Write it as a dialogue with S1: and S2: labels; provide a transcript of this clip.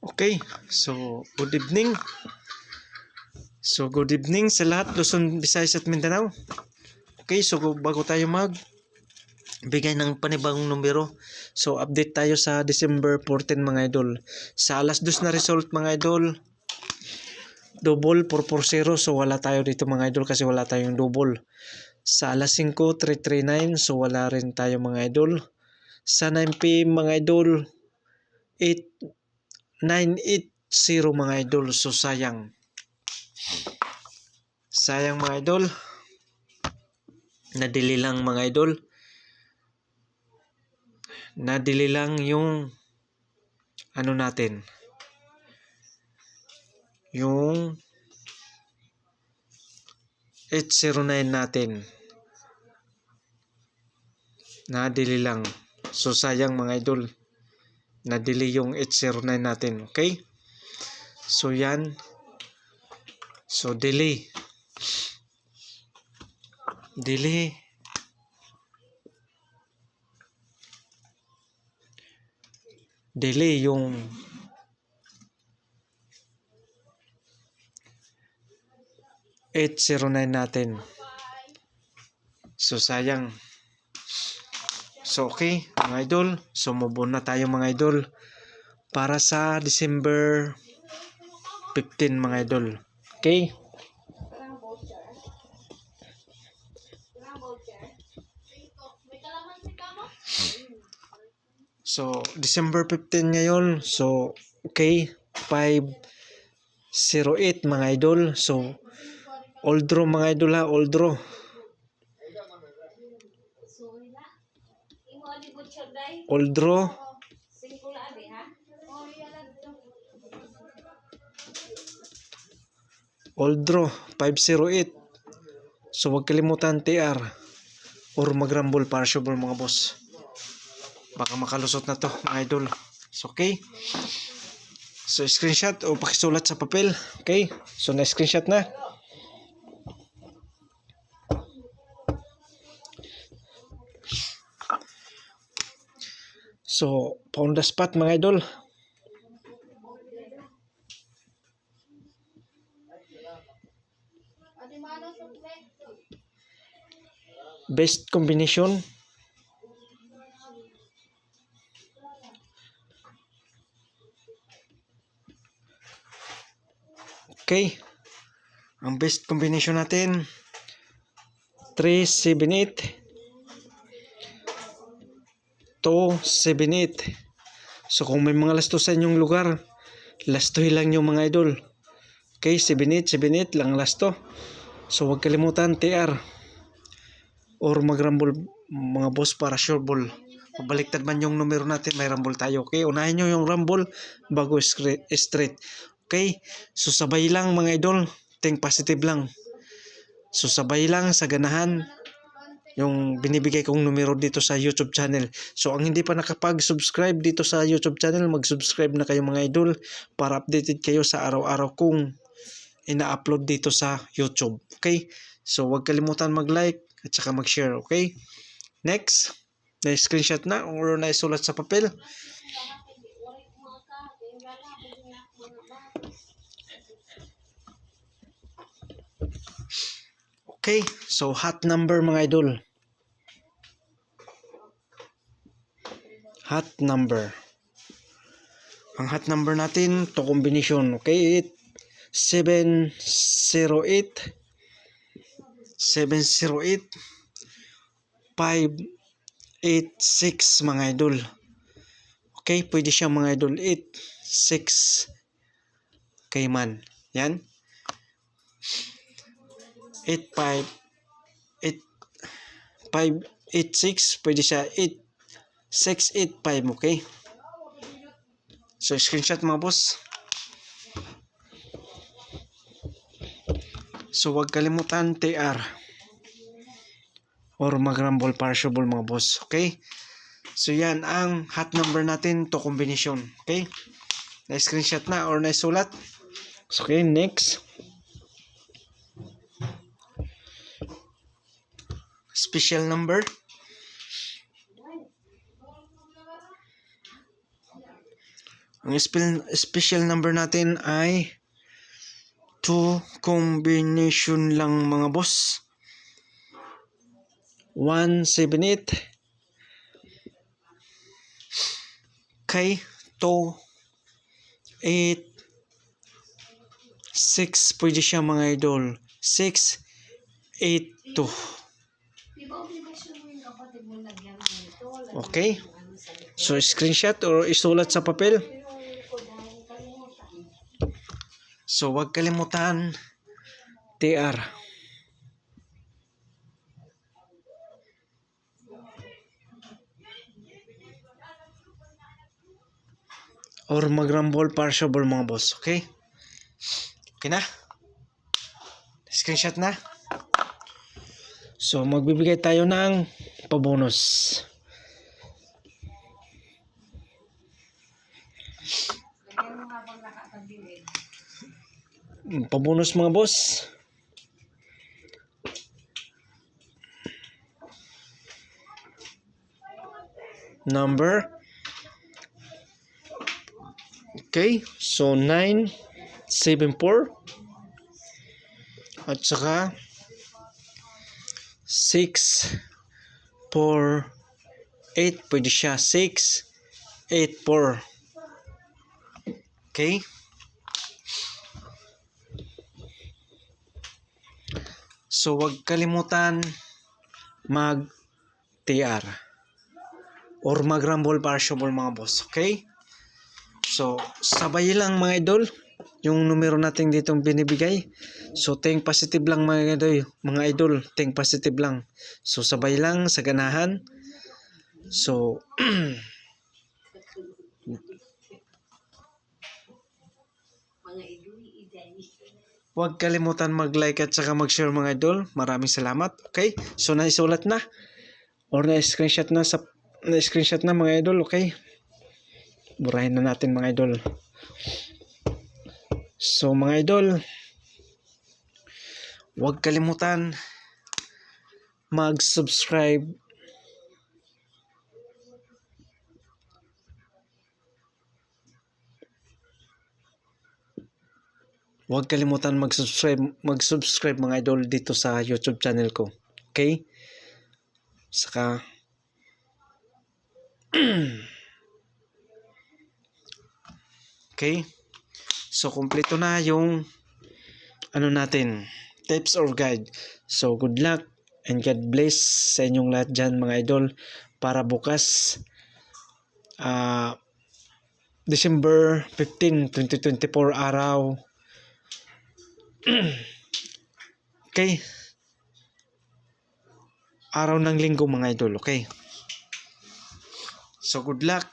S1: Okay, so good evening. So good evening sa lahat, Luzon, Visayas at Mindanao. Okay, so bago tayo bigay ng panibagong numero, so update tayo sa December 14 mga idol. Sa alas 2 na result mga idol, double 440, so wala tayo dito mga idol kasi wala tayong double. Sa alas 5, 339, so wala rin tayo mga idol. Sa 9 PM mga idol, 8980 mga idol, so sayang. Sayang mga idol. Nadili lang mga idol. Nadili lang yung ano natin. Yung 809 natin. Nadili lang. So sayang mga idol. Nadili yung 809 natin. Okay? So yan. So delay. Delay. Delay yung 809 natin. So sayang. So okay mga idol. So move on na tayo mga idol. Para sa December 15 mga idol. Okay? So December 15 ngayon. So okay, 508 mga idol. So old draw mga idol ha, old draw. Old draw. Old draw 508. So wag kalimutan TR or mag-rumble para sure mga boss. Baka makalusot na to mga idol. So okay. So screenshot o pakisulat sa papel. Okay. So na screenshot na. So on the spot mga idol. Best combination. Okay. Ang best combination natin 378 278. So kung may mga lasto sa inyong lugar, lastohin lang yung mga idol. Okay, 78 lang lasto. So huwag kalimutan TR or mag-rumble mga boss para sure ball. Pabaliktad man yung numero natin, may rumble tayo. Okay, unahin nyo yung rumble bago straight. Okay, so sabay lang mga idol. Think positive lang. So sabay lang sa ganahan yung binibigay kong numero dito sa YouTube channel. So ang hindi pa nakapag-subscribe dito sa YouTube channel, mag-subscribe na kayo mga idol para updated kayo sa araw-araw kong ina-upload dito sa YouTube. Okay? So huwag kalimutan mag-like at saka mag-share. Okay? Next, na-screenshot na or na-isulat sa papel. Okay, so hot number mga idol. Hot number. Ang hot number natin, to combination. Okay, 708 586 mga idol. Okay, pwede siya mga idol 86 kay man. Yan. 586 pwede siya 8685. Okay. So screenshot mga boss. So wag kalimutan TR or mag-rumble partial mga boss. Okay. So yan ang hot number natin to combination. Okay. Na screenshot na or na sulat. So, okay, next. Special number. Ang special number natin ay 2 combination lang mga boss. 178 kay 2 8 6 pwede siya mga idol. 6 8 2. Okay. So screenshot or isulat sa papel. So wag kalimutan TR. Or mag-rumble partiable mga boss. Okay? Okay na? Screenshot na? So magbibigay tayo ng pabonus. Pabonus mga boss. Number. Okay, so 974 at saka 648 pwede siya 684. Okay. So wag kalimutan mag TR or mag rumble partiable mga boss. Okay? So sabay lang mga idol yung numero natin ditong binibigay. So think positive lang mga idol, think positive lang. So sabay lang sa ganahan. So huwag kalimutan mag-like at saka mag-share mga idol. Maraming salamat. Okay? So naisulat na or na-screenshot na mga idol. Okay? Burahin na natin mga idol. So mga idol, huwag kalimutan mag-subscribe. Huwag kalimutan mag-subscribe mga idol dito sa YouTube channel ko. Okay? Saka okay? So kumpleto na yung natin, tips or guide. So good luck and God bless sa inyong lahat dyan mga idol para bukas December 15, 2024 araw. Okay? Araw ng linggo mga idol. Okay? So good luck.